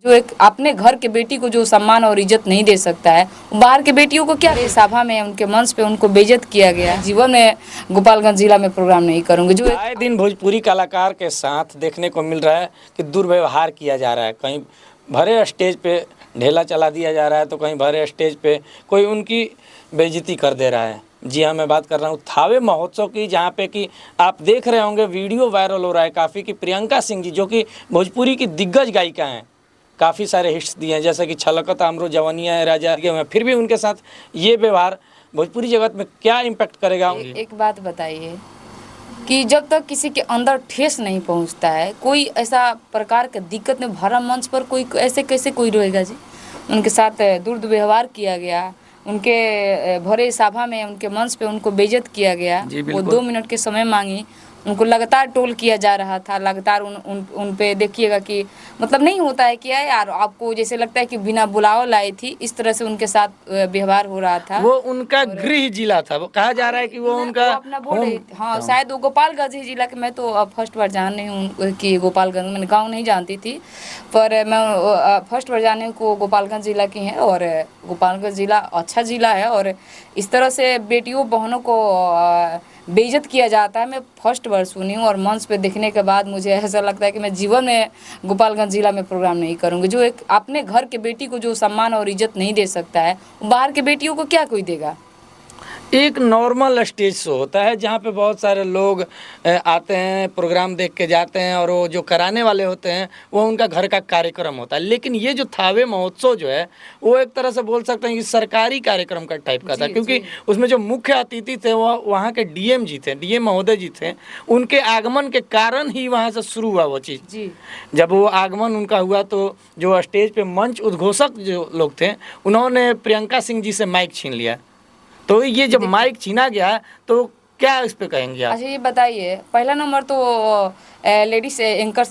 जो एक अपने घर के बेटी को जो सम्मान और इज्जत नहीं दे सकता है, बाहर के बेटियों को क्या। सभा में उनके मंच पे उनको बेइज्जत किया गया। जीवन में गोपालगंज जिला में प्रोग्राम नहीं करूंगी। जो आए दिन भोजपुरी कलाकार के साथ देखने को मिल रहा है कि दुर्व्यवहार किया जा रहा है। कहीं भरे स्टेज पे ढेला चला दिया जा रहा है तो कहीं भरे स्टेज पे कोई उनकी बेइज्जती कर दे रहा है। जी हाँ, मैं बात कर रहा हूँ थावे महोत्सव की, जहाँ पे कि आप देख रहे होंगे वीडियो वायरल हो रहा है काफ़ी कि प्रियंका सिंह जी जो कि भोजपुरी की दिग्गज गायिका हैं, काफ़ी सारे हिट्स दिए हैं जैसे कि छलकत आमरो जवानिया है राजा के हुए, फिर भी उनके साथ ये व्यवहार भोजपुरी जगत में क्या इम्पैक्ट करेगा। एक बात बताइए कि जब तक किसी के अंदर ठेस नहीं पहुंचता है, कोई ऐसा प्रकार का दिक्कत में भरा मंच पर कोई ऐसे कैसे कोई रहेगा जी। उनके साथ दुर्व्यवहार किया गया, उनके भरे सभा में उनके मंच पे उनको बेइज्जत किया गया। वो 2 मिनट के समय मांगी, उनको लगातार टोल किया जा रहा था। लगातार उन पे देखिएगा कि मतलब नहीं होता है क्या यार, आपको जैसे लगता है कि बिना बुलाओ लाई थी, इस तरह से उनके साथ व्यवहार हो रहा था। वो उनका गृह जिला था, वो कहा जा रहा है कि वो उनका अपना बोल रही थी। हाँ, शायद वो गोपालगंज ही जिला के। मैं तो फर्स्ट बार जान रही हूँ कि गोपालगंज, मैंने गाँव नहीं जानती थी, पर मैं फर्स्ट बार जाने को गोपालगंज जिला की है। और गोपालगंज जिला अच्छा जिला है और इस तरह से बेटियों बहनों को बेइज्जत किया जाता है, मैं फर्स्ट बार सुनी हूँ। और मंच पे देखने के बाद मुझे ऐसा लगता है कि मैं जीवन में गोपालगंज जिला में प्रोग्राम नहीं करूँगी। जो एक अपने घर के बेटी को जो सम्मान और इज्जत नहीं दे सकता है, बाहर के बेटियों को क्या कोई देगा। एक नॉर्मल स्टेज शो होता है जहाँ पे बहुत सारे लोग आते हैं, प्रोग्राम देख के जाते हैं, और वो जो कराने वाले होते हैं वो उनका घर का कार्यक्रम होता है। लेकिन ये जो थावे महोत्सव जो है वो एक तरह से बोल सकते हैं कि सरकारी कार्यक्रम का टाइप का था, क्योंकि उसमें जो मुख्य अतिथि थे वो वहाँ के डीएम जी थे, डीएम महोदय जी थे। उनके आगमन के कारण ही वहाँ से शुरू हुआ वो चीज़। जब वो आगमन उनका हुआ तो जो स्टेज पे मंच उद्घोषक जो लोग थे उन्होंने प्रियंका सिंह जी से माइक छीन लिया। तो ये जब माइक छीना गया तो क्या इस पे कहेंगे आप? अच्छा, ये बताइए, पहला नंबर तो लेडीज एंकर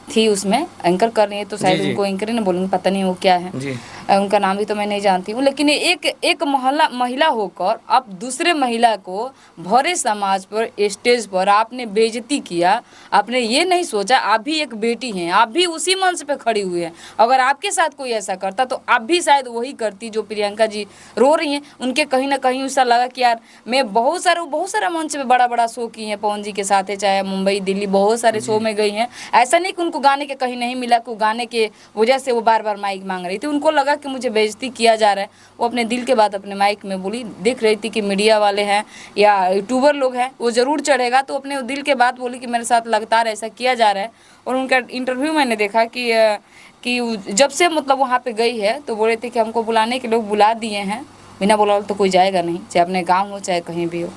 थी, उसमें एंकर कर रही है, तो शायद उनको एंकर ही ना बोलूँगी, पता नहीं वो क्या है जी। उनका नाम भी तो मैं नहीं जानती हूँ। लेकिन एक महिला होकर आप दूसरे महिला को भरे समाज पर स्टेज पर आपने बेइज्जती किया। आपने ये नहीं सोचा आप भी एक बेटी हैं, आप भी उसी मंच पे खड़ी हुई हैं। अगर आपके साथ कोई ऐसा करता तो आप भी शायद वही करती जो प्रियंका जी रो रही हैं। उनके कहीं ना कहीं ऐसा लगा कि यार मैं बहुत सारा मंच पे बड़ा शो की हैं पवन जी के साथ है, चाहे मुंबई दिल्ली बहुत सारे शो में गई हैं। ऐसा नहीं कि उनको गाने के कहीं नहीं मिला, को गाने के वजह से वो बार माइक मांग रही थी। उनको लगा कि मुझे बेइज्जती किया जा रहा है। वो अपने दिल के बात अपने माइक में बोली। देख रही थी कि मीडिया वाले हैं या यूट्यूबर लोग हैं, वो ज़रूर चढ़ेगा, तो अपने दिल के बात बोली कि मेरे साथ लगातार ऐसा किया जा रहा है। और उनका इंटरव्यू मैंने देखा कि जब से मतलब वहाँ पे गई है तो बोले थे कि हमको बुलाने के लोग बुला दिए हैं, बिना बुला तो कोई जाएगा नहीं, चाहे अपने गाँव हो चाहे कहीं भी हो।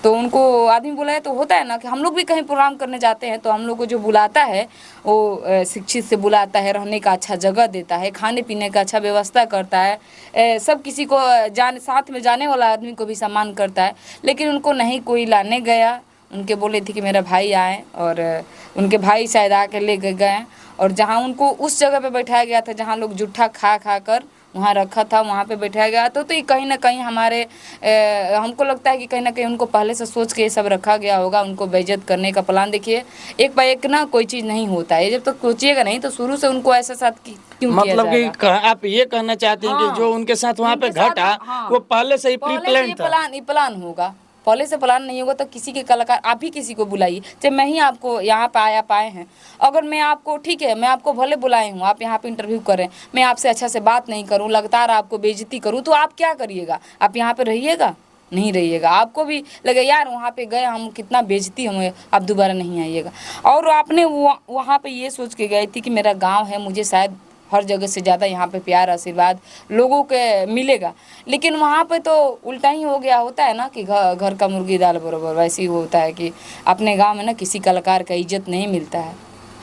तो उनको आदमी बुलाया तो होता है ना कि हम लोग भी कहीं प्रोग्राम करने जाते हैं तो हम लोग को जो बुलाता है वो शिक्षित से बुलाता है, रहने का अच्छा जगह देता है, खाने पीने का अच्छा व्यवस्था करता है, सब किसी को साथ में जाने वाला आदमी को भी सम्मान करता है। लेकिन उनको नहीं कोई लाने गया। उनके बोले थे कि मेरा भाई आए और उनके भाई शायद आके ले गए। और जहाँ उनको उस जगह पे बैठाया गया था जहाँ लोग जूठा खा कर वहाँ रखा था, वहाँ पे बैठाया गया तो ये कहीं ना कहीं हमारे हमको लगता है कि कहीं ना कहीं उनको पहले से सोच के ये सब रखा गया होगा। उनको बेइज्जत करने का प्लान, देखिए एक बार एक ना कोई चीज़ नहीं होता है, जब तक सोचिएगा नहीं तो शुरू से उनको ऐसा साथ क्यों मतलब कि आप ये कहना चाहते हैं कि जो उनके साथ वहाँ पे घटा वो पहले से ही प्री प्लान होगा। पहले से प्लान नहीं होगा तो किसी के कलाकार आप ही किसी को बुलाइए। चाहे मैं ही आपको यहाँ पे पाए हैं, अगर मैं आपको ठीक है मैं आपको भले बुलाए हूँ, आप यहाँ पे इंटरव्यू करें, मैं आपसे अच्छा से बात नहीं करूँ, लगातार आपको बेइज्जती करूँ, तो आप क्या करिएगा? आप यहाँ पे रहिएगा? नहीं रहिएगा। आपको भी लगे यार वहाँ पे गए हम, कितना बेइज्जती हमें, आप दोबारा नहीं आइएगा। और आपने वहाँ पे ये सोच के गई थी कि मेरा गाँव है, मुझे शायद हर जगह से ज़्यादा यहाँ पे प्यार आशीर्वाद लोगों के मिलेगा। लेकिन वहाँ पे तो उल्टा ही हो गया। होता है ना कि घर का मुर्गी दाल बराबर, वैसे ही होता है कि अपने गांव में ना किसी कलाकार का इज्जत नहीं मिलता है।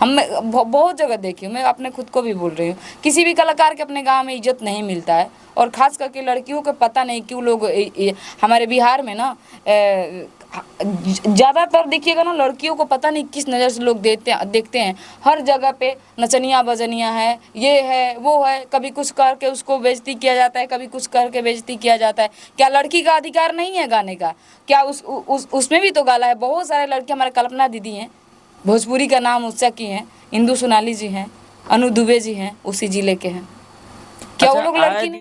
हम बहुत जगह देखी हूँ, मैं अपने खुद को भी बोल रही हूँ, किसी भी कलाकार के अपने गांव में इज्जत नहीं मिलता है। और ख़ास करके लड़कियों को पता नहीं क्यों लोग हमारे बिहार में ना ज़्यादातर देखिएगा ना, लड़कियों को पता नहीं किस नज़र से लोग देखते हैं। हर जगह पे नचनिया बजनिया है, ये है वो है, कभी कुछ करके उसको बेइज्जती किया जाता है, कभी कुछ करके बेइज्जती किया जाता है। क्या लड़की का अधिकार नहीं है गाने का? क्या उसमें भी तो गाला है। बहुत सारे लड़के हमारे कल्पना दीदी हैं, भोजपुरी का नाम ऊँचा की हैं, इंदु सोनाली जी हैं, अनु दुबे जी हैं, उसी जिले के हैं। क्या वो अच्छा, लोग लड़की आए नहीं